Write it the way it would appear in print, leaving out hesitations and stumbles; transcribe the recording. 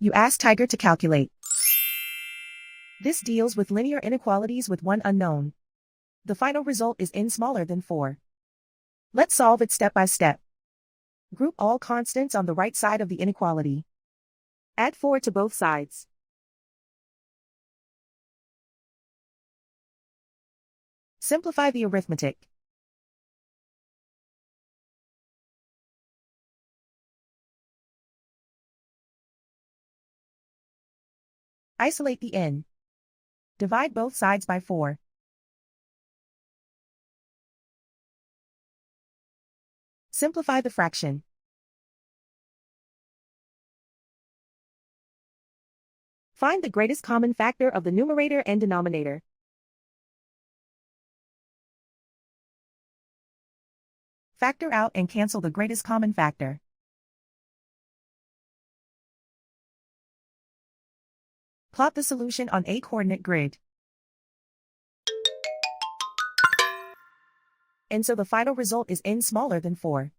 You ask Tiger to calculate. This deals with linear inequalities with one unknown. The final result is n smaller than 4. Let's solve it step by step. Group all constants on the right side of the inequality. Add 4 to both sides. Simplify the arithmetic. Isolate the n. Divide both sides by 4. Simplify the fraction. Find the greatest common factor of the numerator and denominator. Factor out and cancel the greatest common factor. Plot the solution on a coordinate grid. And so the final result is n smaller than 4.